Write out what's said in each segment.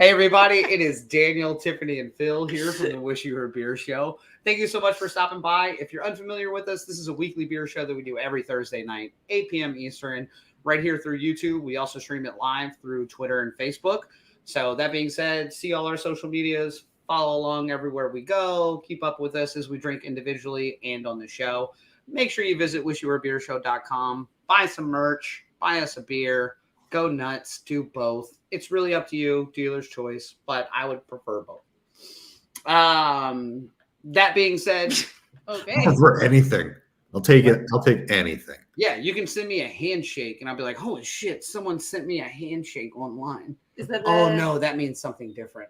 Hey everybody, it is Daniel, Tiffany, and Phil here from the Wish You Were Beer Show. Thank you so much for stopping by. If you're unfamiliar with us, this is a weekly beer show that we do every Thursday night, 8 p.m. Eastern, right here through YouTube. We also stream it live through Twitter and Facebook. So that being said, see all our social medias, follow along everywhere we go, keep up with us as we drink individually and on the show. Make sure you visit wishyouwerebeershow.com, buy some merch, buy us a beer. Go nuts, do both. It's really up to you, dealer's choice, but I would prefer both. That being said, okay. For anything. I'll take it. I'll take anything. Yeah, you can send me a handshake and I'll be like, holy shit, someone sent me a handshake online. Is that Oh no, that means something different.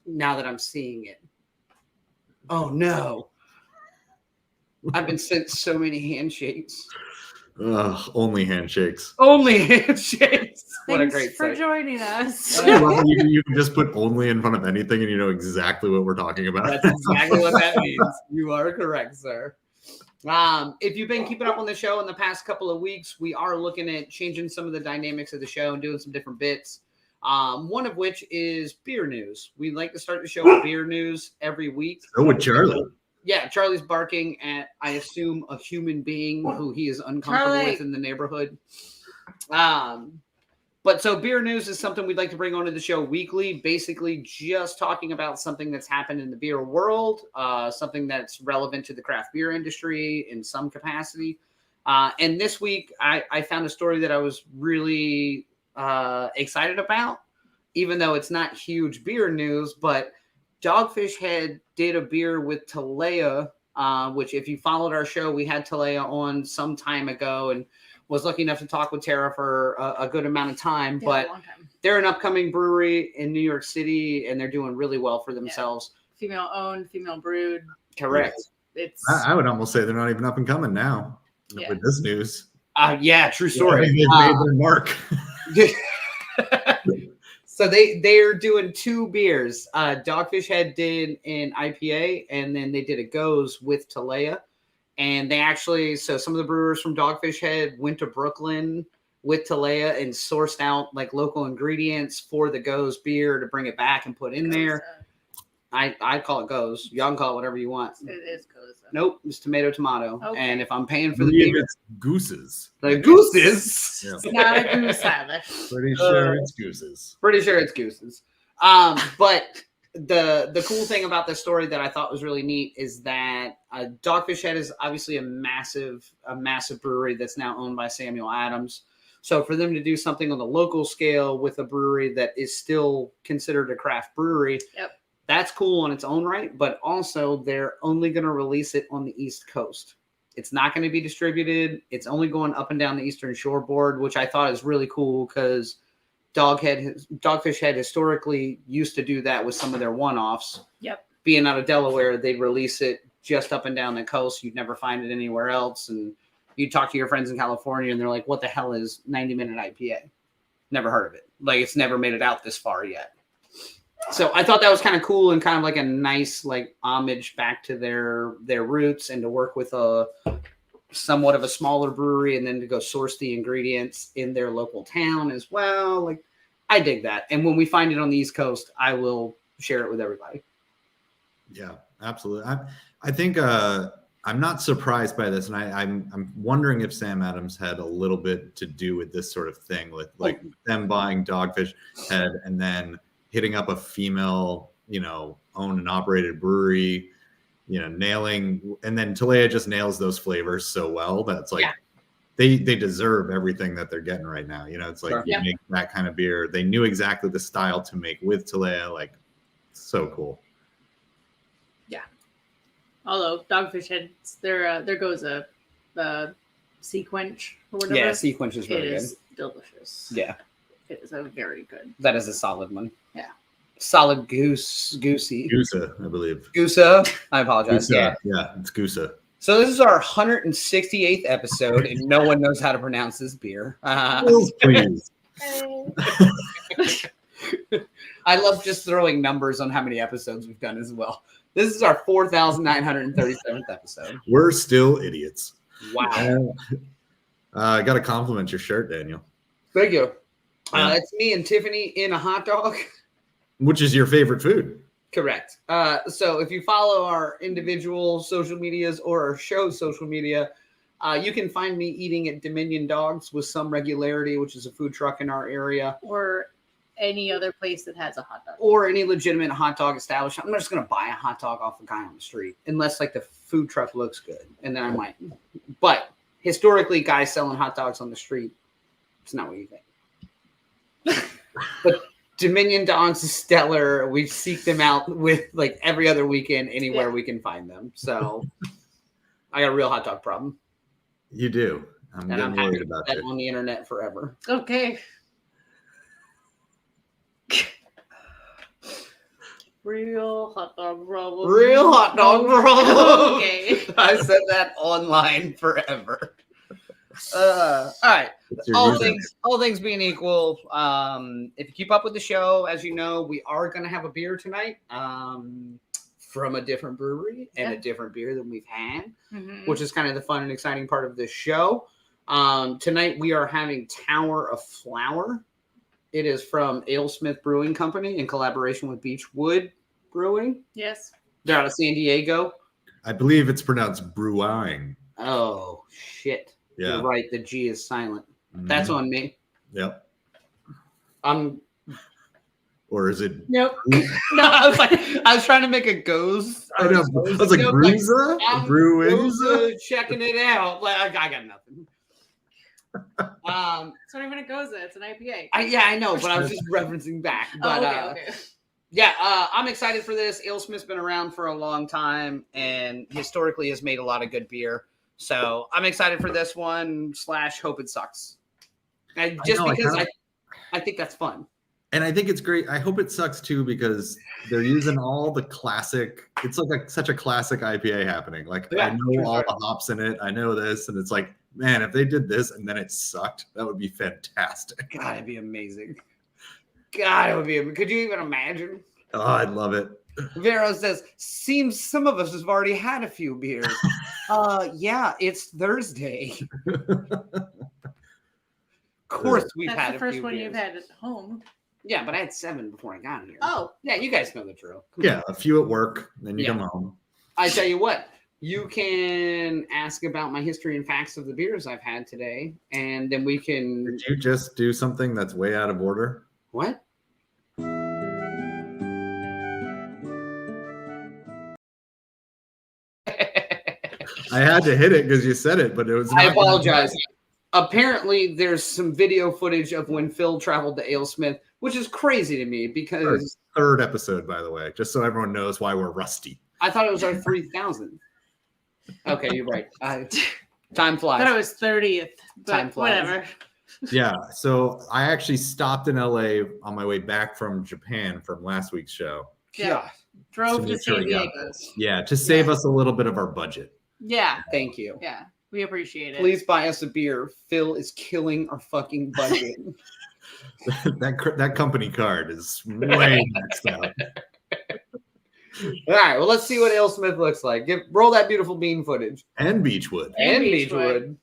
Now that I'm seeing it. Oh no. I've been sent so many handshakes. Only handshakes. Only handshakes. What Thanks a great for site. Joining us. You can just put only in front of anything and you know exactly what we're talking about. That's exactly what that means. You are correct, sir. If you've been keeping up on the show in the past couple of weeks, we are looking at changing some of the dynamics of the show and doing some different bits. One of which is beer news. We like to start the show with beer news every week. Oh, with Charlie. Yeah, Charlie's barking at, I assume, a human being who he is uncomfortable with in the neighborhood. But so beer news is something we'd like to bring onto the show weekly, basically just talking about something that's happened in the beer world, something that's relevant to the craft beer industry in some capacity. And this week, I found a story that I was really excited about, even though it's not huge beer news, but Dogfish Head did a beer with Talea, which if you followed our show, we had Talea on some time ago and was lucky enough to talk with Tara for a good amount of time. Yeah, but a long time. They're an upcoming brewery in New York City, and they're doing really well for themselves. Yeah. Female owned, female brewed. Correct. It's. I would almost say they're not even up and coming now with this news. Yeah, true story. They've made their mark. So they're doing two beers. Dogfish Head did an IPA, and then they did a Goes with Talea. And they actually, so some of the brewers from Dogfish Head went to Brooklyn with Talea and sourced out like local ingredients for the Goes beer to bring it back and put in there. I call it Goes. Y'all can call it whatever you want. It is Goes. Nope, it's tomato. Okay. And if I'm paying for the beer, it's Gooses. The Gooses. Yeah. It's not a goose either. Pretty sure it's Gooses. Pretty sure it's Gooses. But the cool thing about this story that I thought was really neat is that Dogfish Head is obviously a massive brewery that's now owned by Samuel Adams. So for them to do something on the local scale with a brewery that is still considered a craft brewery, yep. That's cool on its own right. But also they're only going to release it on the East Coast. It's not going to be distributed. It's only going up and down the Eastern Shoreboard, which I thought is really cool because Dogfish Head historically used to do that with some of their one-offs. Yep. Being out of Delaware, they'd release it just up and down the coast. You'd never find it anywhere else. And you'd talk to your friends in California, and they're like, what the hell is 90-minute IPA? Never heard of it. Like, it's never made it out this far yet. So I thought that was kind of cool and kind of like a nice like homage back to their roots and to work with a somewhat of a smaller brewery and then to go source the ingredients in their local town as well. Like I dig that. And when we find it on the East Coast, I will share it with everybody. Yeah, absolutely. I think I'm not surprised by this, and I'm wondering if Sam Adams had a little bit to do with this sort of thing, with like them buying Dogfish Head and then hitting up a female, owned and operated brewery, nailing, and then Talea just nails those flavors so well that it's like they deserve everything that they're getting right now. It's like you make that kind of beer. They knew exactly the style to make with Talea, like so cool. Yeah. Although Dogfish Head, there goes a Sequench or whatever. Yeah, Sequench is really good. It is delicious. Yeah. It is a very good. That is a solid one. Yeah. Solid goosey. Goosa, I believe. Goosa. I apologize. Goosa. Yeah, it's Goosa. So this is our 168th episode, and no one knows how to pronounce this beer. Please. I love just throwing numbers on how many episodes we've done as well. This is our 4,937th episode. We're still idiots. Wow. I got to compliment your shirt, Daniel. Thank you. It's me and Tiffany in a hot dog. Which is your favorite food? Correct. So if you follow our individual social medias or our show's social media, you can find me eating at Dominion Dogs with some regularity, which is a food truck in our area. Or any other place that has a hot dog. Or any legitimate hot dog establishment. I'm not just going to buy a hot dog off the guy on the street, unless like the food truck looks good. And then I might. But historically, guys selling hot dogs on the street, it's not what you think. But Dominion Dogs is stellar. We seek them out with like every other weekend, anywhere we can find them. So I got a real hot dog problem. You do. I'm getting worried about it. On the internet forever. Okay. Real hot dog problem. Real hot dog problem. Okay. I said that online forever. All right. All things being equal, if you keep up with the show, as you know, we are going to have a beer tonight from a different brewery and a different beer than we've had, which is kind of the fun and exciting part of this show. Tonight we are having Tower of Flower. It is from AleSmith Brewing Company in collaboration with Beachwood Brewing. Yes. They're out of San Diego. I believe it's pronounced brewing. Oh, shit. Yeah. You're right. The G is silent. That's on me. Yep. Or is it? Nope. No, I was trying to make a goes. I know. I was like, Bruiser? Bruiser? Checking it out. Like, I got nothing. It's not even a goza. It's an IPA. I know, but I was just referencing back. But okay. yeah, I'm excited for this. AleSmith's been around for a long time and historically has made a lot of good beer. So I'm excited for this one. / hope it sucks. And just because I think that's fun. And I think it's great. I hope it sucks too because they're using all the classic. It's like such a classic IPA happening. Like I know all the hops in it. I know this, and it's like, man, if they did this and then it sucked, that would be fantastic. God, it'd be amazing. God, it would be. Could you even imagine? Oh, I'd love it. Vero says, seems some of us have already had a few beers. Yeah, it's Thursday. Of course we've had a few beers. That's the first one you've had at home. Yeah, but I had 7 before I got here. Oh. Yeah, you guys know the drill. Yeah, a few at work, then you come home. I tell you what, you can ask about my history and facts of the beers I've had today, and then we can... Did you just do something that's way out of order? What? I had to hit it because you said it, but it was not. I apologize. Apparently, there's some video footage of when Phil traveled to AleSmith, which is crazy to me because... Third episode, by the way, just so everyone knows why we're rusty. I thought it was our 3,000. Okay, you're right. Time flies. I thought it was 30th, but Time flies. whatever. Yeah, so I actually stopped in LA on my way back from Japan from last week's show. Yeah. Drove to San Diego. Yeah, to save us a little bit of our budget. Yeah. Thank you. Yeah. We appreciate it. Please buy us a beer. Phil is killing our fucking budget. that company card is way maxed out. All right, well, let's see what AleSmith looks like. Roll that beautiful bean footage. And Beachwood. And Beachwood.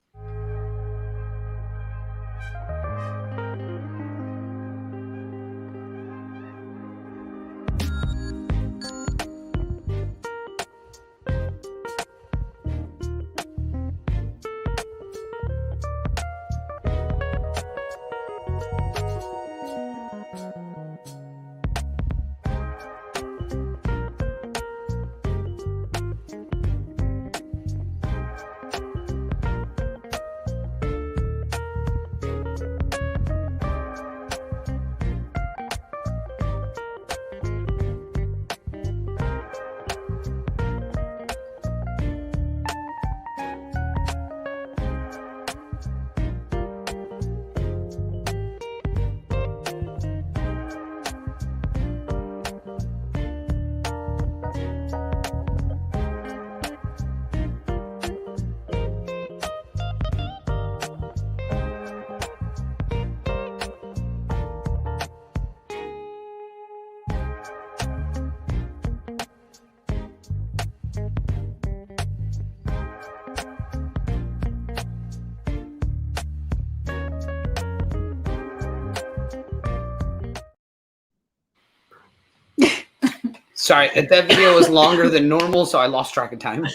Sorry, that video was longer than normal, so I lost track of time.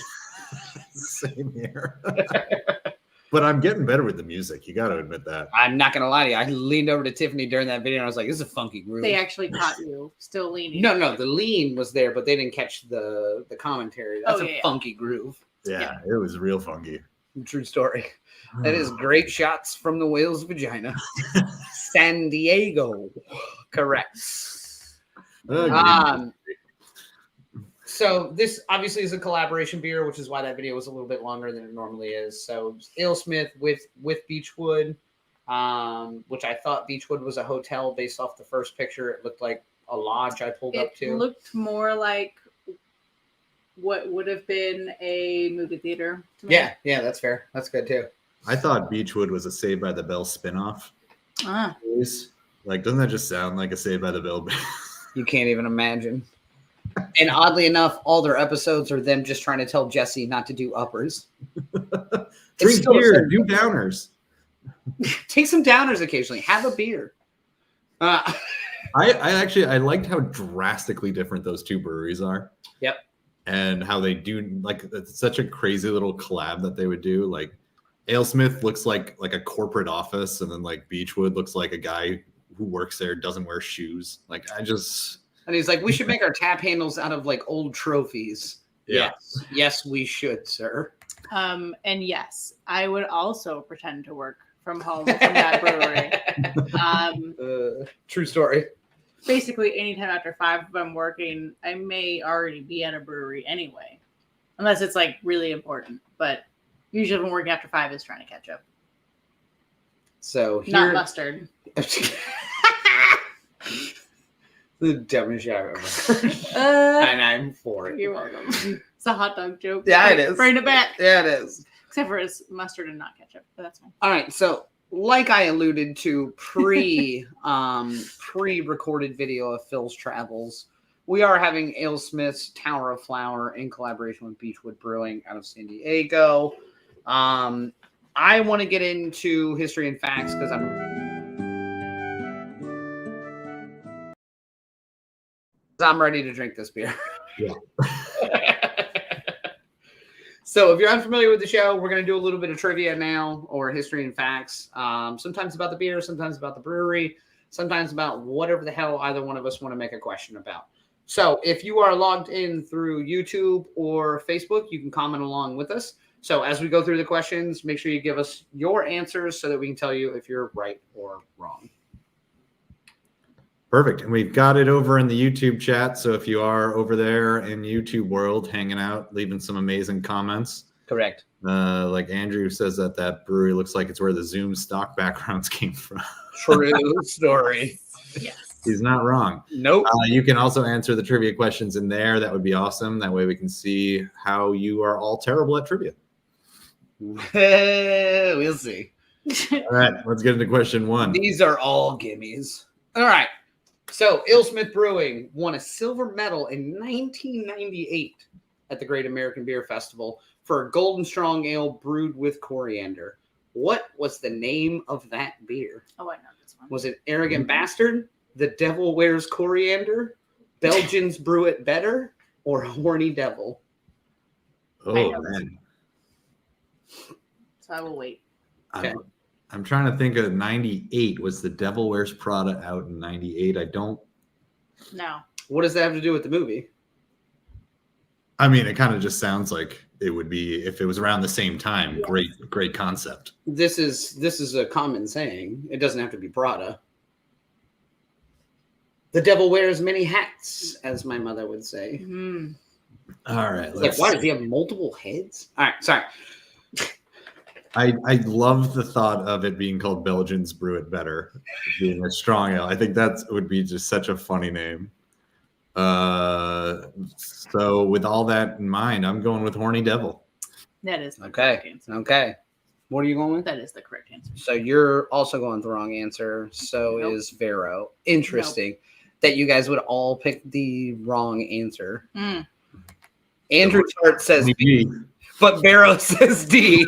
Same here. But I'm getting better with the music. You got to admit that. I'm not gonna lie to you. I leaned over to Tiffany during that video and I was like, "This is a funky groove." They actually caught you still leaning. No, the lean was there, but they didn't catch the commentary. That's a funky groove. Yeah, it was real funky. True story. That is great shots from the whale's vagina. San Diego, correct. So this obviously is a collaboration beer, which is why that video was a little bit longer than it normally is. So AleSmith with Beachwood, which I thought Beachwood was a hotel based off the first picture. It looked like a lodge I pulled up to. It looked more like what would have been a movie theater to me. Yeah, that's fair. That's good too. I thought Beachwood was a Saved by the Bell spinoff. Like, doesn't that just sound like a Saved by the Bell? You can't even imagine. And oddly enough, all their episodes are them just trying to tell Jesse not to do uppers. Drink beer, do downers. Take some downers occasionally. Have a beer. I liked how drastically different those two breweries are. Yep. And how they do, like, it's such a crazy little collab that they would do. Like, AleSmith looks like a corporate office, and then like Beachwood looks like a guy who works there, doesn't wear shoes. Like, and he's like, we should make our tap handles out of like old trophies. Yeah. Yes, we should, sir. And yes, I would also pretend to work from home from that brewery. True story. Basically, anytime after 5, if I'm working, I may already be at a brewery anyway, unless it's like really important. But usually, when working after 5 is trying to catch up. So not mustard. The dumbest shit I've ever heard. And I'm for it. You're welcome. It's a hot dog joke. Yeah, it is. Bring it back. Yeah, it is. Except for it's mustard and not ketchup, but that's fine. All right, so like I alluded to pre-recorded video of Phil's travels, we are having AleSmith's Tower of Flower in collaboration with Beachwood Brewing out of San Diego. I want to get into history and facts because I'm ready to drink this beer. Yeah. So if you're unfamiliar with the show, we're going to do a little bit of trivia now, or history and facts. Sometimes about the beer, sometimes about the brewery, sometimes about whatever the hell either one of us want to make a question about. So if you are logged in through YouTube or Facebook, you can comment along with us. So as we go through the questions, make sure you give us your answers so that we can tell you if you're right or wrong. Perfect. And we've got it over in the YouTube chat. So if you are over there in YouTube world, hanging out, leaving some amazing comments. Correct. Like Andrew says that brewery looks like it's where the Zoom stock backgrounds came from. True story. Yes. He's not wrong. Nope. You can also answer the trivia questions in there. That would be awesome. That way we can see how you are all terrible at trivia. We'll see. All right, let's get into question 1. These are all gimmies. All right. So AleSmith Brewing won a silver medal in 1998 at the Great American Beer Festival for a golden strong ale brewed with coriander. What was the name of that beer? Oh, I know this one. Was it Arrogant Bastard, The Devil Wears Coriander, Belgians Brew It Better, or Horny Devil? Oh, man. So I will wait. Okay. I'm trying to think of 98. Was The Devil Wears Prada out in 98? I don't. No. What does that have to do with the movie? I mean, it kind of just sounds like it would be if it was around the same time. Yeah. Great concept. This is a common saying. It doesn't have to be Prada. The devil wears many hats, as my mother would say. Mm. All right. Like, why does he have multiple heads? All right, sorry. I love the thought of it being called Belgians Brew It Better, being a strong ale. I think that would be just such a funny name. So with all that in mind, I'm going with Horny Devil. That is the correct answer. Okay. What are you going with? That is the correct answer. So you're also going with the wrong answer. So Nope. is Vero. Interesting that you guys would all pick the wrong answer. Mm. Andrew Tart says B, but Vero says D.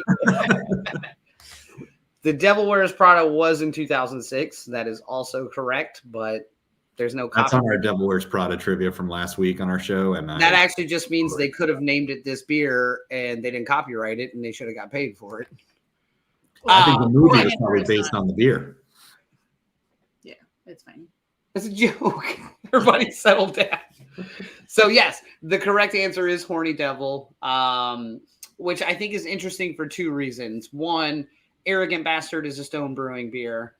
The Devil Wears Prada was in 2006. That is also correct, but There's no That's on our copyright. Devil Wears Prada trivia from last week on our show, and That actually just means they could have named it this beer and they didn't copyright it and they should have got paid for it. I think the movie right. is probably based on the beer. Yeah, it's fine. It's a joke. Everybody settle down. So yes, the correct answer is Horny Devil, which I think is interesting for two reasons. One, Arrogant Bastard is a Stone Brewing beer,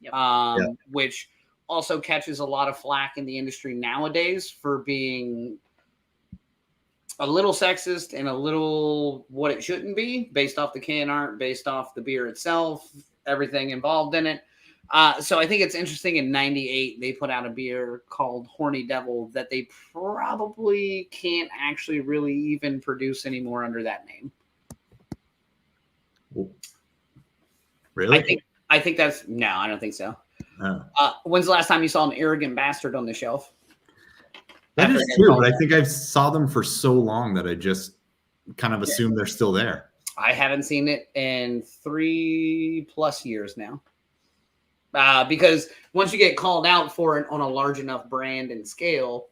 which also catches a lot of flack in the industry nowadays for being a little sexist and a little what it shouldn't be, based off the can art, based off the beer itself, everything involved in it. So I think it's interesting. In '98, they put out a beer called Horny Devil that they probably can't actually really even produce anymore under that name. Really? I think that's no, I don't think so. Oh. When's the last time you saw an Arrogant Bastard on the shelf? That is true, but I think I saw them for so long that I just kind of assume they're still there. I haven't seen it in 3+ years now. Because once you get called out for it on a large enough brand and scale,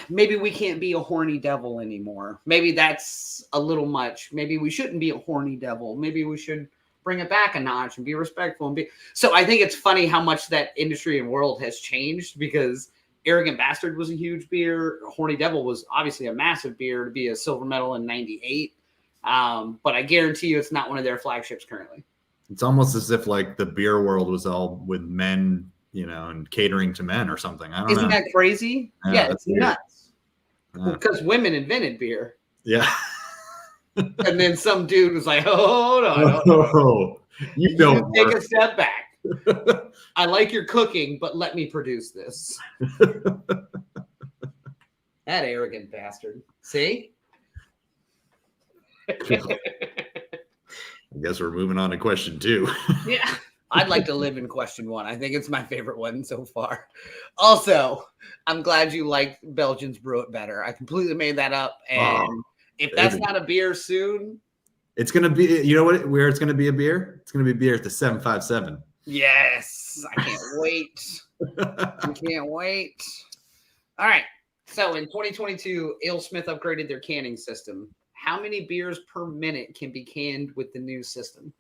maybe we can't be a horny devil anymore. Maybe that's a little much. Maybe we shouldn't be a horny devil. Maybe we should bring it back a notch and be respectful. So I think it's funny how much that industry and world has changed, because Arrogant Bastard was a huge beer. Horny Devil was obviously a massive beer to be a silver medal in '98. But I guarantee you it's not one of their flagships currently. It's almost as if like the beer world was all with men, and catering to men or something. I don't know. Isn't that crazy? Yeah, it's nuts. Because women invented beer. Yeah. And then some dude was like, hold on. You don't take a step back. I like your cooking, but let me produce this. That arrogant bastard. See? I guess we're moving on to question 2. Yeah. I'd like to live in question 1. I think it's my favorite one so far. Also, I'm glad you like Belgians Brew It Better. I completely made that up. And if that's not a beer soon, it's going to be, where it's going to be a beer? It's going to be beer at the 757. Yes. I can't wait. I can't wait. All right. So in 2022, AleSmith upgraded their canning system. How many beers per minute can be canned with the new system?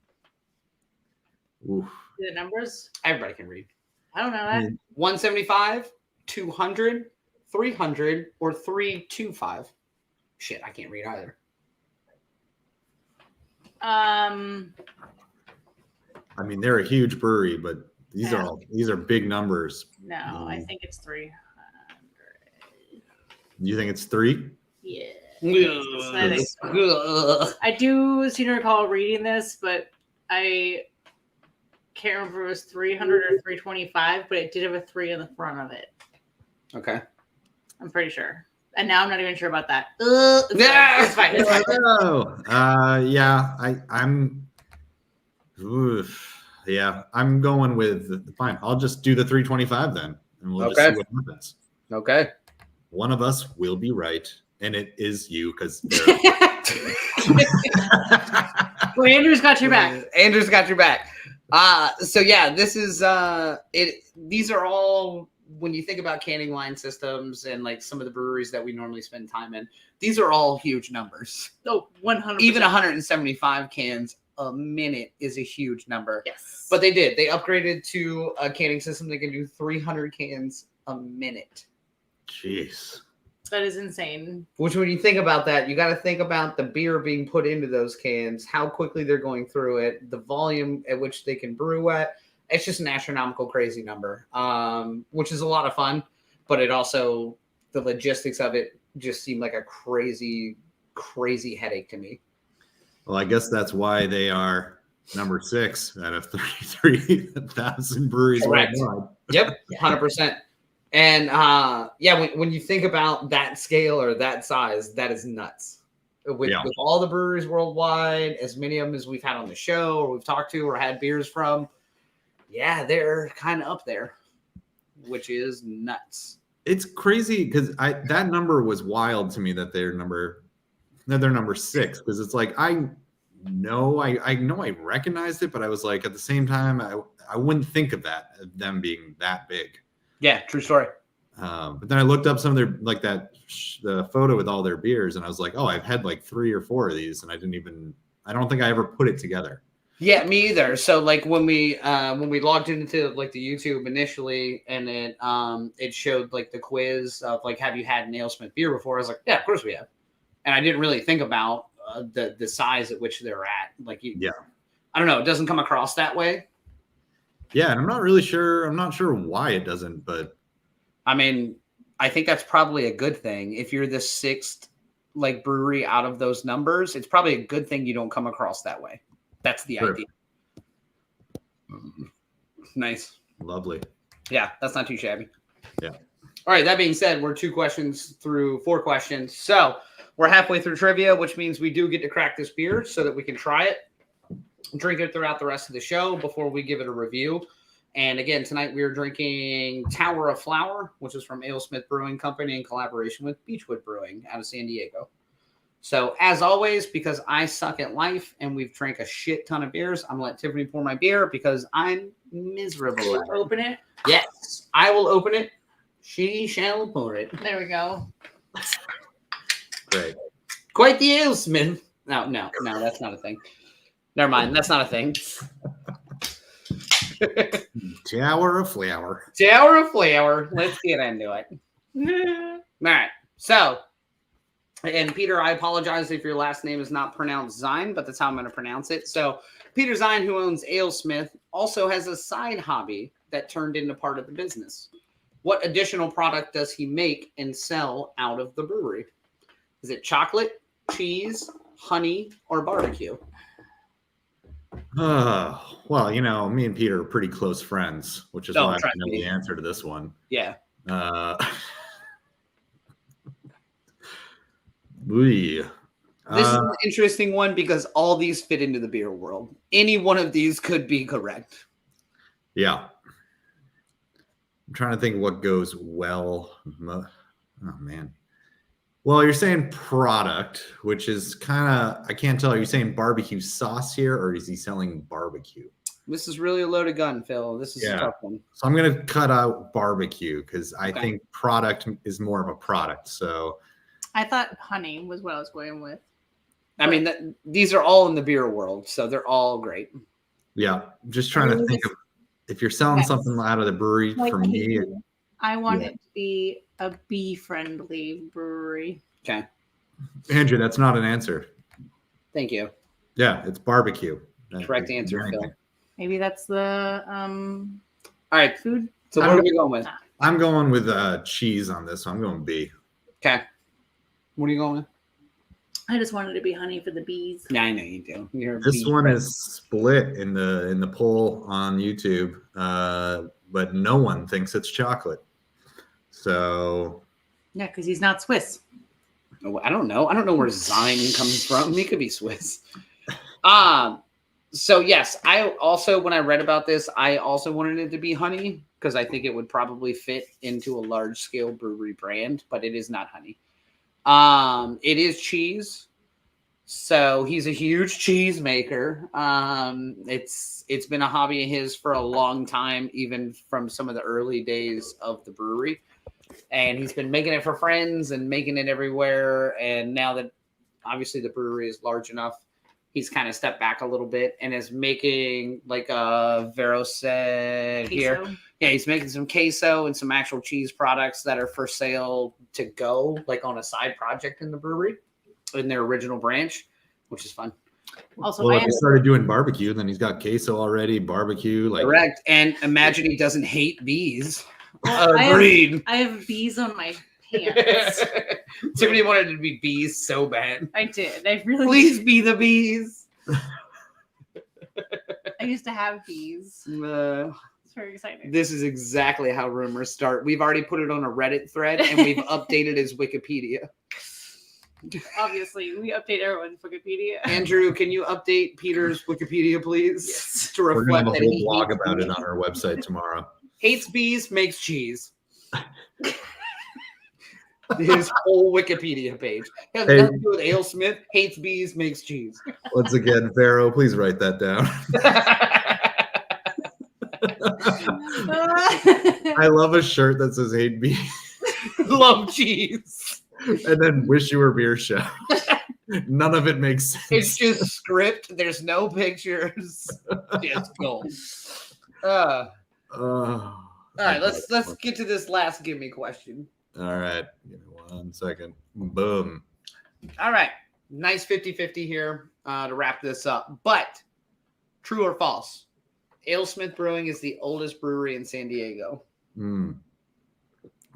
Oof. The numbers? Everybody can read. I don't know that. 175, 200, 300, or 325. Shit, I can't read either. I mean, they're a huge brewery, but these are big numbers. No, I think it's 300. You think it's 3? Yeah. Ugh. I do seem to recall reading this, but I can't remember if it was 300 or 325, but it did have a 3 in the front of it. Okay. I'm pretty sure. And now I'm not even sure about that. It's fine. It's fine. I'm going with fine. I'll just do the 325 then, and we'll just see what happens. Okay. One of us will be right, and it is you, because Well, Andrew's got your back. Andrew's got your back. So yeah, this is it. These are all, when you think about canning line systems and like some of the breweries that we normally spend time in, these are all huge numbers. Oh, 100%. Even 175 cans a minute is a huge number. Yes. But they did. They upgraded to a canning system that can do 300 cans a minute. Jeez. That is insane. Which, when you think about that, you got to think about the beer being put into those cans, how quickly they're going through it, the volume at which they can brew at. It's just an astronomical, crazy number, which is a lot of fun. But it also, the logistics of it just seemed like a crazy, crazy headache to me. Well, I guess that's why they are number 6 out of 33,000 breweries worldwide. Yep, 100%. And when you think about that scale or that size, that is nuts. With all the breweries worldwide, as many of them as we've had on the show or we've talked to or had beers from, they're kind of up there, which is nuts. It's crazy because that number was wild to me, that they're number 6, because it's like I know I recognized it, but I was like, at the same time I wouldn't think of them being that big. Yeah, true story. But then I looked up some of their like the photo with all their beers, and I was like, oh, I've had like 3 or 4 of these, and I don't think I ever put it together. Yeah, me either. So like when we logged into like the YouTube initially, and it showed like the quiz of like, have you had an AleSmith beer before? I was like, yeah, of course we have. And I didn't really think about the size at which they're at. Like, I don't know, it doesn't come across that way. Yeah, and I'm not really sure. I'm not sure why it doesn't, but I mean, I think that's probably a good thing. If you're the 6th like brewery out of those numbers, it's probably a good thing you don't come across that way. That's the idea. Nice. Lovely. Yeah, that's not too shabby. Yeah. All right, that being said, we're 2 questions through 4 questions. So we're halfway through trivia, which means we do get to crack this beer so that we can try it, drink it throughout the rest of the show before we give it a review. And again, tonight we are drinking Tower of Flower, which is from AleSmith Brewing Company in collaboration with Beachwood Brewing out of San Diego. So as always, because I suck at life and we've drank a shit ton of beers, I'm going to let Tiffany pour my beer because I'm miserable. Open it? Yes, I will open it. She shall pour it. There we go. great. Quite the AleSmith. No, that's not a thing. Never mind, that's not a thing. Tower of Flower. Tower of Flower. Let's get into it. All right. So, and Peter, I apologize if your last name is not pronounced Zine, but that's how I'm going to pronounce it. So, Peter Zine, who owns AleSmith, also has a side hobby that turned into part of the business. What additional product does he make and sell out of the brewery? Is it chocolate, cheese, honey, or barbecue? Well, you know, me and Peter are pretty close friends, which is why I know the answer to this one. Yeah. This This is an interesting one because all these fit into the beer world. Any one of these could be correct. Yeah. I'm trying to think what goes well. Oh, man. Well, you're saying product, which is kind of, I can't tell. Are you saying barbecue sauce here, or is he selling barbecue? This is really a loaded gun, Phil. This is a tough one. So I'm going to cut out barbecue because I think product is more of a product. So I thought honey was what I was going with. I mean, these are all in the beer world, so they're all great. Yeah. I'm just trying to think of if you're selling something out of the brewery for me. I want it to be a bee-friendly brewery. Okay. Andrew, that's not an answer. Thank you. Yeah, it's barbecue. Correct answer, Phil. Maybe that's the all right, food. So what are we going with? I'm going with cheese on this. So I'm going B. Okay. What are you going with? I just wanted to be honey for the bees. Yeah, I know you do. This one is split in the poll on YouTube, but no one thinks it's chocolate. So yeah, because he's not Swiss. Oh, I don't know. I don't know where Zine comes from. He could be Swiss. So yes, I also, when I read about this, I also wanted it to be honey because I think it would probably fit into a large scale brewery brand, but it is not honey. It is cheese. So he's a huge cheese maker. It's been a hobby of his for a long time, even from some of the early days of the brewery. And he's been making it for friends and making it everywhere. And now that obviously the brewery is large enough, he's kind of stepped back a little bit and is making, like Vero said here. Yeah, he's making some queso and some actual cheese products that are for sale to go, like on a side project in the brewery, in their original branch, which is fun. Also, well, if he started doing barbecue, then he's got queso already, barbecue. Like correct. And imagine he doesn't hate bees. Well, Agreed. I have bees on my pants. Tiffany wanted to be bees so bad. I did. I really Please did. be the bees. I used to have bees. It's very exciting. This is exactly how rumors start. We've already put it on a Reddit thread and we've updated his Wikipedia. Obviously, we update everyone's Wikipedia. Andrew, can you update Peter's Wikipedia, please? Yes. To we're reflect gonna that have a he whole blog hates about bees. it on our website tomorrow. Hates bees, makes cheese. His whole Wikipedia page. Has nothing to do with AleSmith. Hates bees, makes cheese. Once again, Vero, please write that down. I love a shirt that says hate beef. Love cheese. And then wish you were beer show. None of it makes sense. It's just script. There's no pictures. Just gold. All right, let's get to this last gimme question. All right. Give me 1 second. Boom. All right. Nice 50-50 here to wrap this up. But true or false? AleSmith Brewing is the oldest brewery in San Diego.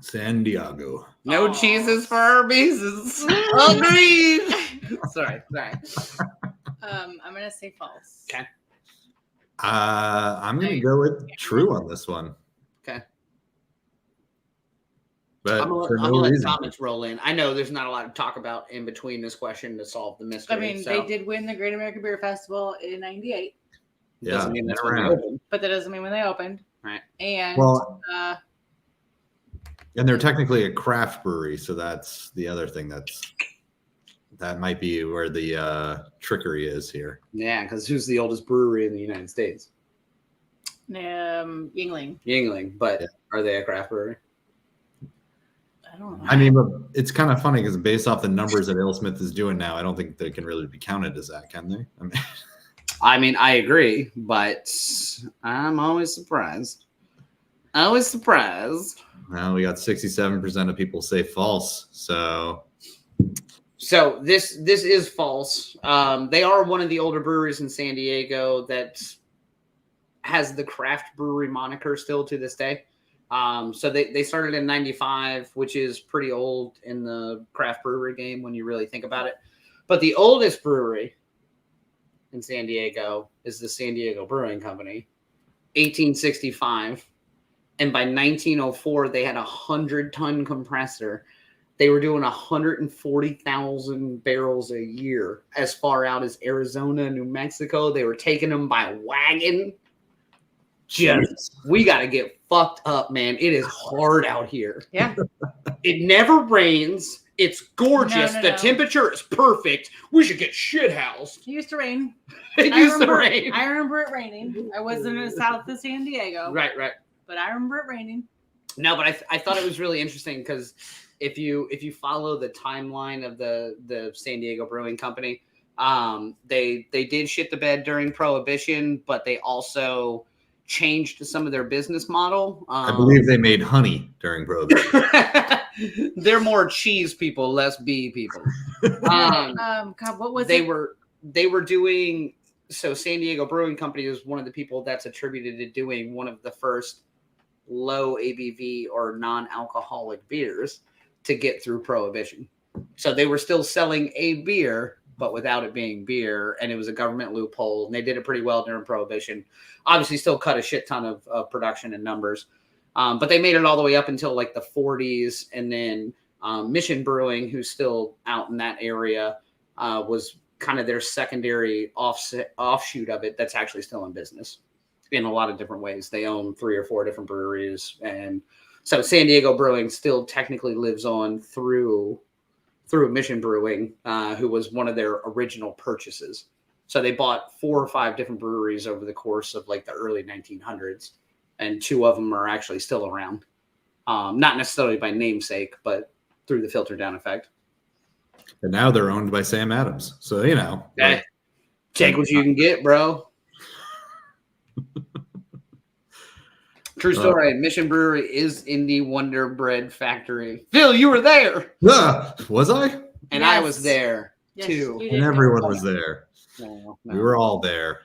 San Diego. No cheeses for our beeses. Agreed. Sorry. I'm gonna say false. Okay. I'm gonna go with true on this one. Okay. But I'm for gonna no let reason. comments roll in. I know there's not a lot to talk about in between this question to solve the mystery. I mean, so they did win the Great American Beer Festival in '98, Yeah, doesn't mean that's been when they around. opened. but that doesn't mean when they opened. Right. And Well, and they're technically a craft brewery, so that's the other thing that might be where the trickery is here. Yeah, because who's the oldest brewery in the United States? Yingling. Yingling, but are they a craft brewery? I don't know. I mean, but it's kind of funny because based off the numbers that AleSmith is doing now, I don't think they can really be counted as that, can they? I mean, I agree, but I'm always surprised. Always surprised. Well, we got 67% of people say false. So this is false. They are one of the older breweries in San Diego that has the craft brewery moniker still to this day. So they started in 95, which is pretty old in the craft brewery game when you really think about it. But the oldest brewery in San Diego is the San Diego Brewing Company, 1865. And by 1904, they had a 100-ton compressor. They were doing 140,000 barrels a year as far out as Arizona, New Mexico. They were taking them by wagon. We got to get fucked up, man. It is hard out here. Yeah. It never rains. It's gorgeous. No. The temperature is perfect. We should get shit housed. It used to rain. It used to rain. I remember it raining. I wasn't in the south of San Diego. Right. But I remember it raining. No, but I thought it was really interesting because if you follow the timeline of the San Diego Brewing Company, they did shit the bed during Prohibition, but they also changed some of their business model. I believe they made honey during Prohibition. They're more cheese people, less bee people. God, what was they it? were doing. So San Diego Brewing Company is one of the people that's attributed to doing one of the first low ABV or non-alcoholic beers to get through Prohibition. So they were still selling a beer, but without it being beer, and it was a government loophole, and they did it pretty well during Prohibition. Obviously still cut a shit ton of production and numbers, but they made it all the way up until like the 40s, and then Mission Brewing, who's still out in that area, was kind of their secondary offshoot of it that's actually still in business in a lot of different ways. They own 3 or 4 different breweries. And so San Diego Brewing still technically lives on through Mission Brewing, who was one of their original purchases. So they bought 4 or 5 different breweries over the course of like the early 1900s. And 2 of them are actually still around. Not necessarily by namesake, but through the filter down effect. And now they're owned by Sam Adams. So, you know. Hey, take what you can get, bro. True story. Mission Brewery is in the Wonder Bread Factory. Phil, you were there. Was I? And I was there too. And everyone was there. No. We were all there.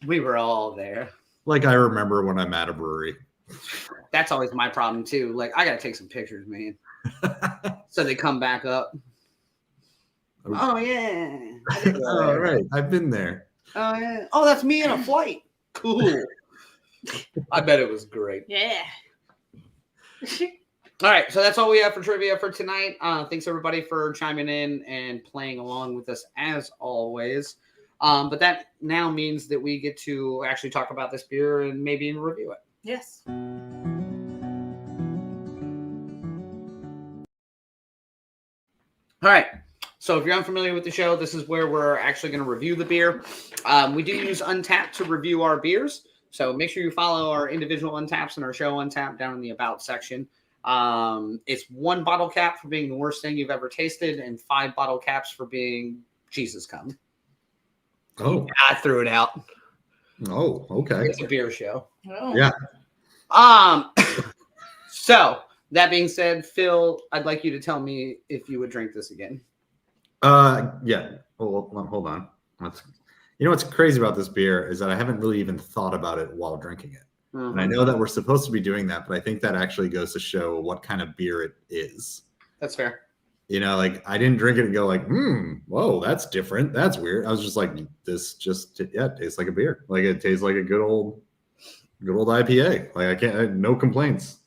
We were all there. Like I remember when I'm at a brewery. That's always my problem too. Like I got to take some pictures, man. So they come back up. Oh yeah. Oh, right. I've been there. Oh yeah. Oh, that's me in a flight. Cool. I bet it was great. Yeah. All right, so that's all we have for trivia for tonight. Thanks everybody for chiming in and playing along with us as always. But that now means that we get to actually talk about this beer and maybe review it. Yes. All right. So if you're unfamiliar with the show, this is where we're actually going to review the beer. We do use Untappd to review our beers. So make sure you follow our individual Untaps and our show Untappd down in the About section. It's 1 bottle cap for being the worst thing you've ever tasted, and 5 bottle caps for being Jesus come. Oh, I threw it out. Oh, okay. It's a beer show. Oh. Yeah. So that being said, Phil, I'd like you to tell me if you would drink this again. Yeah. Well, hold on. You know what's crazy about this beer is that I haven't really even thought about it while drinking it. Mm-hmm. And I know that we're supposed to be doing that, but I think that actually goes to show what kind of beer it is. That's fair. You know, like I didn't drink it and go like, whoa, that's different. That's weird. I was just like, this just, it tastes like a beer. Like it tastes like a good old IPA. Like no complaints.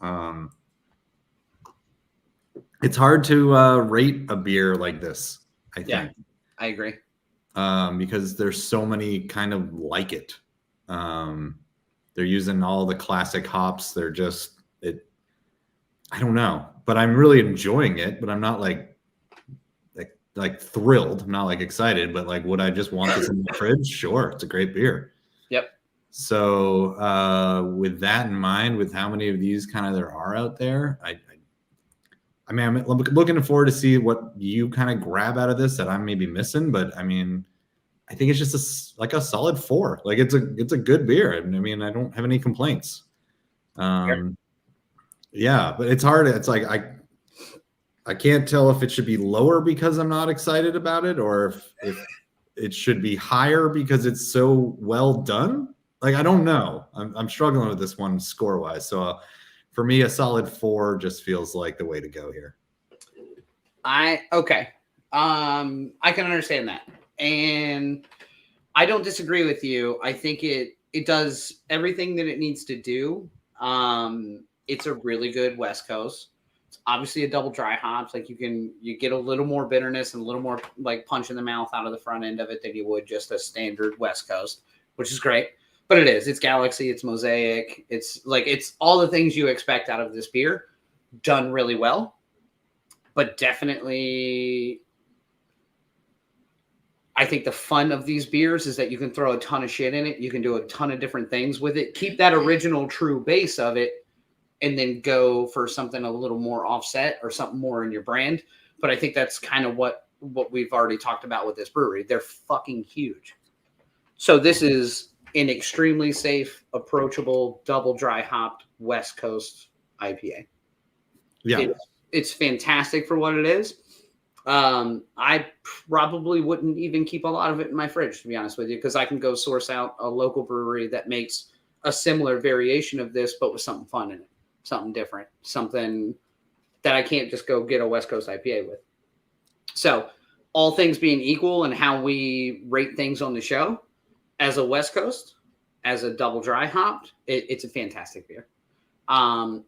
It's hard to rate a beer like this, I think. Yeah, I agree. Because there's so many kind of like it. They're using all the classic hops. They're just I don't know, but I'm really enjoying it. But I'm not like thrilled. I'm not like excited, but like, would I just want this in the fridge? Sure, it's a great beer. Yep. So with that in mind, with how many of these kind of there are out there, I mean, I'm looking forward to see what you kind of grab out of this that I'm maybe missing. But I mean, I think it's just like a solid 4. Like it's a good beer. I mean, I don't have any complaints. Yeah, but it's hard. It's like I can't tell if it should be lower because I'm not excited about it, or if it should be higher because it's so well done. Like I don't know. I'm struggling with this one score wise. So for me, a solid 4 just feels like the way to go here. Okay. I can understand that. And I don't disagree with you. I think it does everything that it needs to do. It's a really good West Coast. It's obviously a double dry hops. Like you get a little more bitterness and a little more like punch in the mouth out of the front end of it than you would just a standard West Coast, which is great. But it's Galaxy, it's Mosaic, it's all the things you expect out of this beer done really well. But definitely, I think the fun of these beers is that you can throw a ton of shit in it. You can do a ton of different things with it. Keep that original true base of it, and then go for something a little more offset or something more in your brand. But I think that's kind of what we've already talked about with this brewery. They're fucking huge. So this is an extremely safe, approachable, double dry hopped West Coast IPA. Yeah. It's fantastic for what it is. I probably wouldn't even keep a lot of it in my fridge, to be honest with you, because I can go source out a local brewery that makes a similar variation of this, but with something fun in it, something different, something that I can't just go get a West Coast IPA with. So all things being equal and how we rate things on the show, as a West Coast, as a double dry hopped, it's a fantastic beer.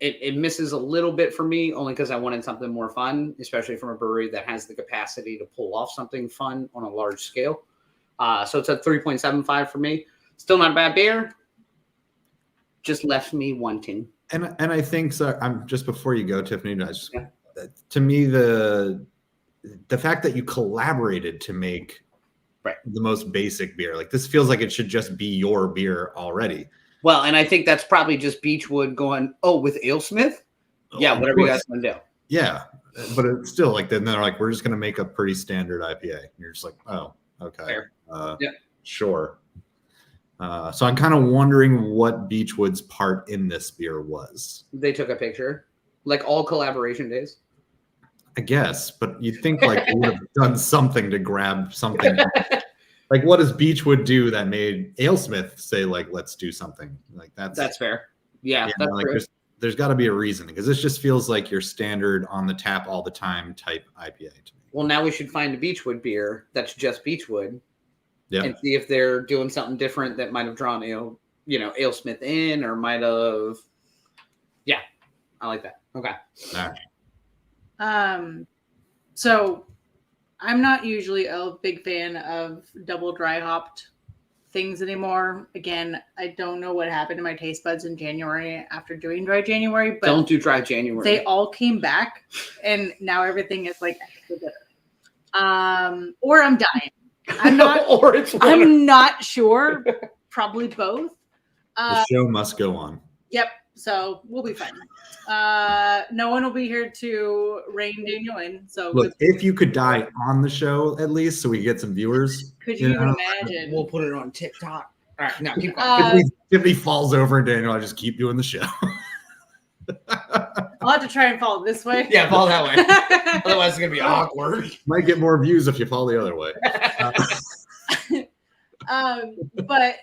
It misses a little bit for me only because I wanted something more fun, especially from a brewery that has the capacity to pull off something fun on a large scale. So it's a 3.75 for me. Still not a bad beer. Just left me wanting. And I think so. I'm just before you go, Tiffany. To me, the fact that you collaborated to make the most basic beer, like this feels like it should just be your beer already. Well, and I think that's probably just Beachwood going, with AleSmith? Yeah, whatever you guys want to do. Yeah, but it's still like, then they're like, we're just going to make a pretty standard IPA. And you're just like, oh, okay. Sure. So I'm kind of wondering what Beachwood's part in this beer was. They took a picture, like all collaboration days. I guess, but you'd think like they would have done something to grab something. Like, what does Beachwood do that made AleSmith say, like, let's do something? Like, that's fair. Yeah, that's like true. There's got to be a reason, because this just feels like your standard on the tap all the time type IPA to me. Well, now we should find a Beachwood beer that's just Beachwood, and see if they're doing something different that might have drawn AleSmith in, or might have. Yeah, I like that. Okay. All right. So I'm not usually a big fan of double dry hopped things anymore. Again, I don't know what happened to my taste buds in January after doing dry January, but don't do dry January. They all came back, and now everything is like extra bitter. Or I'm dying. I'm not. Or it's I'm not sure. Probably both. The show must go on. Yep. So we'll be fine. No one will be here to rein Daniel in. So look, if you could die on the show at least, so we get some viewers. Could you even imagine? We'll put it on TikTok. All right, now keep going. If he falls over, Daniel, I just keep doing the show. I'll have to try and fall this way. Yeah, fall that way. Otherwise, it's gonna be awkward. Might get more views if you fall the other way. But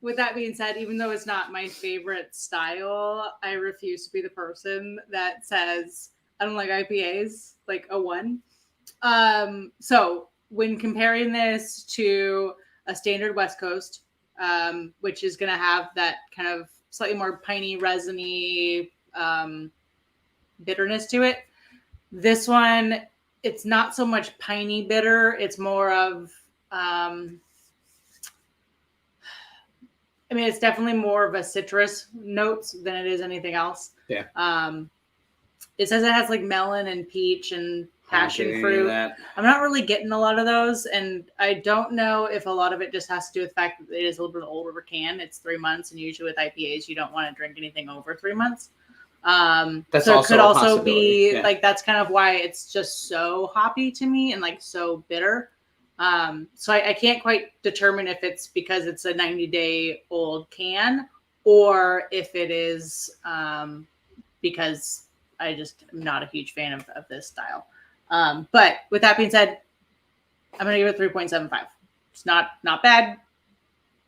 with that being said, even though it's not my favorite style, I refuse to be the person that says I don't like IPAs, like a 1. So when comparing this to a standard West Coast, which is going to have that kind of slightly more piney, resiny bitterness to it, this one, it's not so much piney bitter. It's more of it's definitely more of a citrus notes than it is anything else. Yeah. It says it has like melon and peach and passion fruit. I'm not really getting a lot of those, and I don't know if a lot of it just has to do with the fact that it is a little bit older can. It's 3 months, and usually with IPAs, you don't want to drink anything over 3 months. That's so it also could a also be possibility. like that's kind of why it's just so hoppy to me and like so bitter. So I can't quite determine if it's because it's a 90-day-old can or if it is because I just am not a huge fan of this style. But with that being said, I'm going to give it 3.75. It's not bad,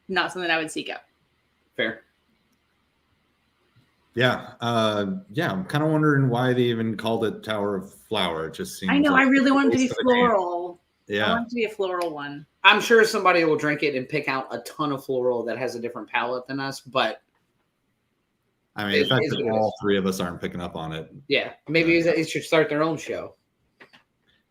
not something I would seek out. Fair. Yeah. I'm kind of wondering why they even called it Tower of Flower. It just seems I know. like I really want it to be waste of a name. floral. Yeah. I want it to be a floral one. I'm sure somebody will drink it and pick out a ton of floral that has a different palate than us, but I mean, the fact that all 3 of us aren't picking up on it. yeah, maybe it should start their own show.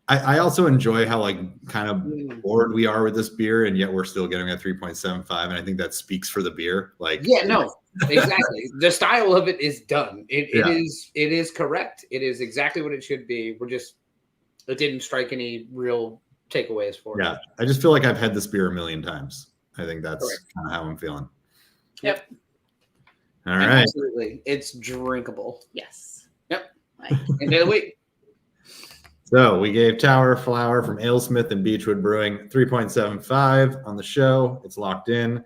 I also enjoy how like kind of bored we are with this beer, and yet we're still getting a 3.75, and I think that speaks for the beer. Like, Yeah, no, exactly. The style of it is done. It is correct. It is exactly what it should be. It didn't strike any real takeaways for it. Yeah, I just feel like I've had this beer a million times. I think that's kind of how I'm feeling. Yep. All right. Absolutely. It's drinkable. Yes. Yep. Like, End of the week. So we gave Tower Flower from Alesmith and Beachwood Brewing 3.75 on the show. It's locked in.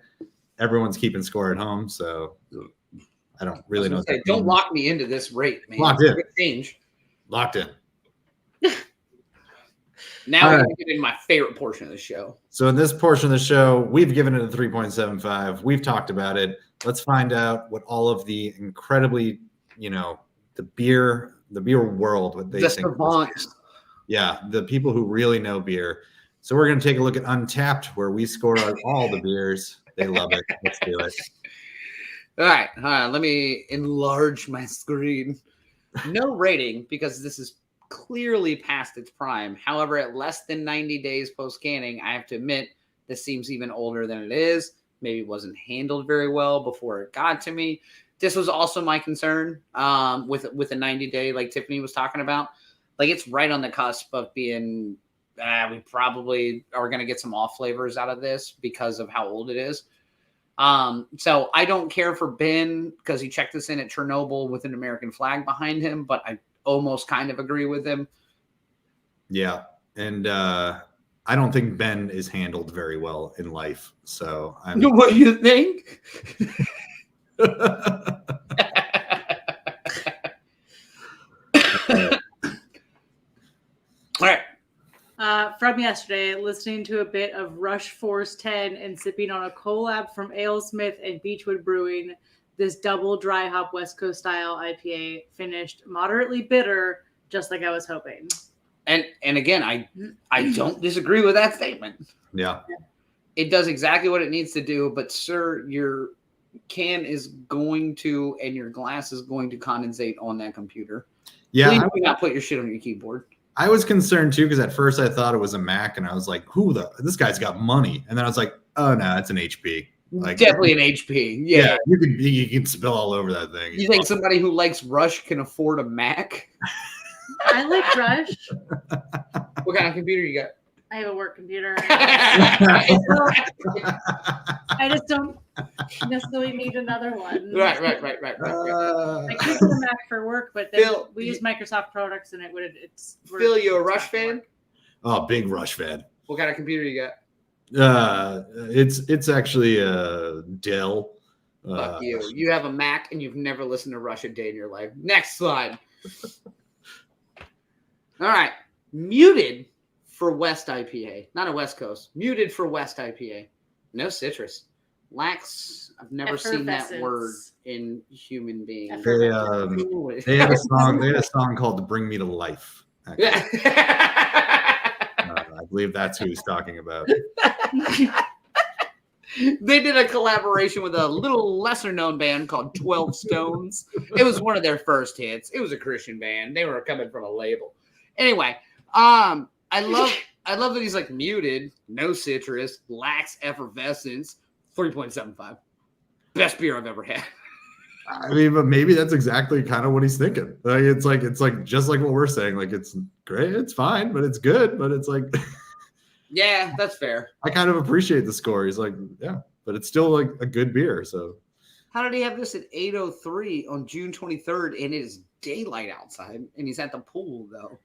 Everyone's keeping score at home, so I don't really know. What that Don't means. lock me into this rate, man. Locked in. Change. Locked in. Now All we right. get in my favorite portion of the show. So in this portion of the show, we've given it a 3.75. We've talked about it. Let's find out what all of the incredibly, the beer world, what they The think. savants. Yeah, the people who really know beer. So we're going to take a look at Untappd, where we score out all the beers. They love it. Let's do it. All right. Let me enlarge my screen. No rating because this is clearly past its prime. However, at less than 90 days post canning, I have to admit this seems even older than it is. Maybe it wasn't handled very well before it got to me. This was also my concern with a 90-day, like Tiffany was talking about. Like it's right on the cusp of being. We probably are going to get some off flavors out of this because of how old it is. So I don't care for Ben because he checked this in at Chernobyl with an American flag behind him, but I almost kind of agree with him. Yeah. And I don't think Ben is handled very well in life. So What do you think? All right. From yesterday, listening to a bit of Rush Force 10 and sipping on a collab from AleSmith and Beachwood Brewing, this double dry hop West Coast style IPA finished moderately bitter, just like I was hoping. And again, I don't disagree with that statement. Yeah. It does exactly what it needs to do, but sir, your can is going to and your glass is going to condensate on that computer. Yeah. Please do not put your shit on your keyboard. I was concerned too because at first I thought it was a Mac, and I was like, this guy's got money. And then I was like, oh no, it's an HP. Like Definitely an HP. Yeah. You can spill all over that thing. You think somebody who likes Rush can afford a Mac? I like Rush. What kind of computer you got? I have a work computer. I I just don't. necessarily need another one. Right. I could get a Mac for work, but then Phil, we use Microsoft products, and Phil, you a Rush fan? Oh, big Rush fan. What kind of computer you got? It's actually a Dell. Fuck you. You have a Mac and you've never listened to Rush a day in your life. Next slide. All right. Muted for West IPA. Not a West Coast. Muted for West IPA. No citrus. Lacks. I've never seen that word in human beings. They had a song. They had a song called "Bring Me to Life." Yeah. I believe that's who he's talking about. They did a collaboration with a little lesser known band called 12 Stones. It was one of their first hits. It was a Christian band. They were coming from a label. Anyway, I love that he's like muted, no citrus, lacks effervescence, 3.75. Best beer I've ever had. I mean, but maybe that's exactly kind of what he's thinking. Like it's like just like what we're saying. Like it's great, it's fine, but it's good, but it's like yeah, that's fair. I kind of appreciate the score. He's like, yeah, but it's still like a good beer. So how did he have this at 8:03 on June 23rd and it is daylight outside and he's at the pool though?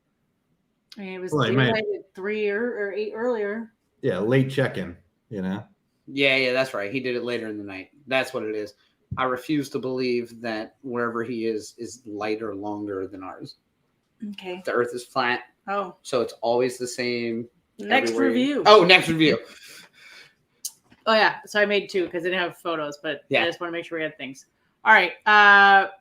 I mean, it was daylight at 3 or 8 earlier. Yeah, late check-in, you know? Yeah, that's right. He did it later in the night. That's what it is. I refuse to believe that wherever he is lighter longer than ours. Okay. The Earth is flat. Oh. So it's always the same. Next everywhere. review. Oh, next review. Oh, yeah. So I made 2 because I didn't have photos, but yeah. I just want to make sure we had things. All right.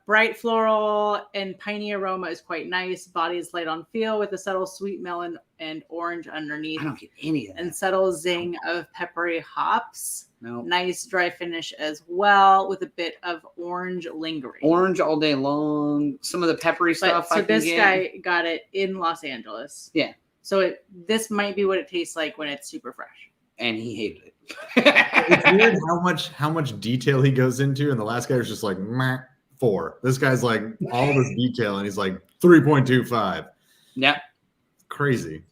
Bright floral and piney aroma is quite nice. Body is light on feel with a subtle sweet melon and orange underneath. I don't get any of that. And subtle zing of peppery hops. No. Nice dry finish as well with a bit of orange lingering. Orange all day long. Some of the peppery stuff. So this guy got it in Los Angeles. Yeah. So this might be what it tastes like when it's super fresh. And he hated it. It's weird how much detail he goes into, and the last guy was just like 4. This guy's like all this detail, and he's like 3.25. Yep. Crazy.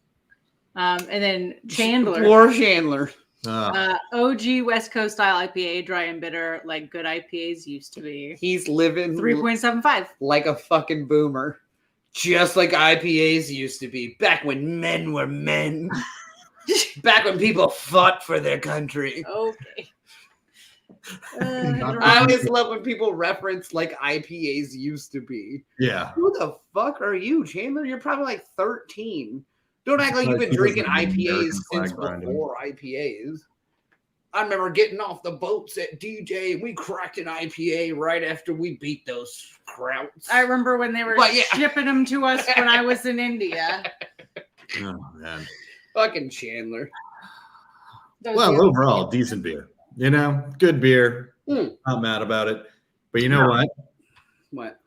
And then Chandler. Poor Chandler. OG West Coast style IPA, dry and bitter, like good IPAs used to be. He's living 3.75. Like a fucking boomer. Just like IPAs used to be. Back when men were men. Back when people fought for their country. Okay. I always love when people reference like IPAs used to be. Yeah. Who the fuck are you, Chandler? You're probably like 13. Don't act like you've been drinking IPAs since before IPAs. I remember getting off the boats at DJ. We cracked an IPA right after we beat those krauts. I remember when they were shipping them to us when I was in India. Oh, man. Fucking Chandler. Well, overall, decent beer. You know, good beer. Not mad about it. But you know what? What?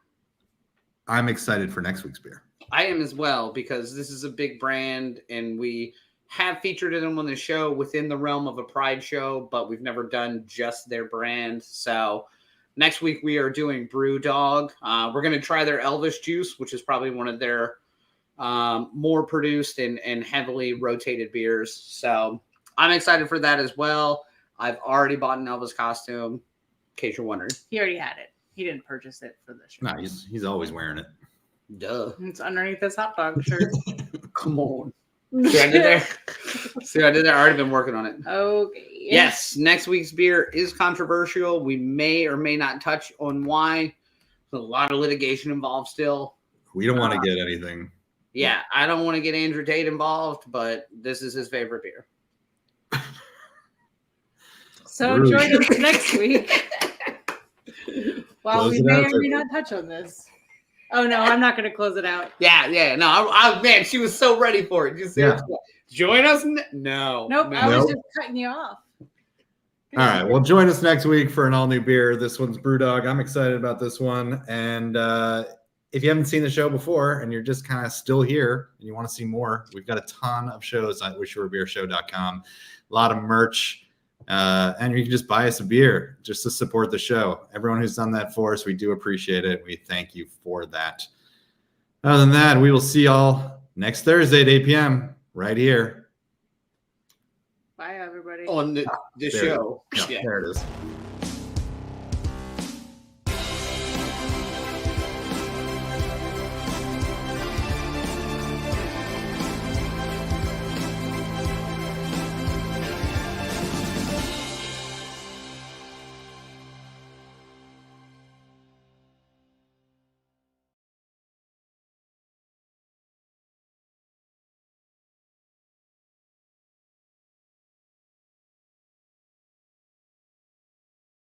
I'm excited for next week's beer. I am as well, because this is a big brand and we have featured them on the show within the realm of a Pride show, but we've never done just their brand. So next week we are doing Brewdog. We're going to try their Elvis juice, which is probably one of their more produced and heavily rotated beers. So I'm excited for that as well. I've already bought an Elvis costume, in case you're wondering. He already had it. He didn't purchase it for this show. No, he's always wearing it. Duh. It's underneath this hot dog shirt. Come on. See what I did there? See what I did there? I've already been working on it. Okay. Yes, next week's beer is controversial. We may or may not touch on why. There's a lot of litigation involved still. We don't want to get anything. Yeah, I don't want to get Andrew Tate involved, but this is his favorite beer. So join us next week. Well, we may or may not touch on this. Oh, no, I'm not going to close it out. Yeah. No, man, she was so ready for it. Just join us. No. Nope, I was just cutting you off. All right. Well, join us next week for an all-new beer. This one's Brewdog. I'm excited about this one. And if you haven't seen the show before and you're just kind of still here and you want to see more, we've got a ton of shows at wishyourbeershow.com. A lot of merch. And you can just buy us a beer just to support the show. Everyone who's done that for us, we do appreciate it. We thank you for that. Other than that, we will see y'all next Thursday at 8 p.m. right here. Bye, everybody. On the show. Yeah, there it is.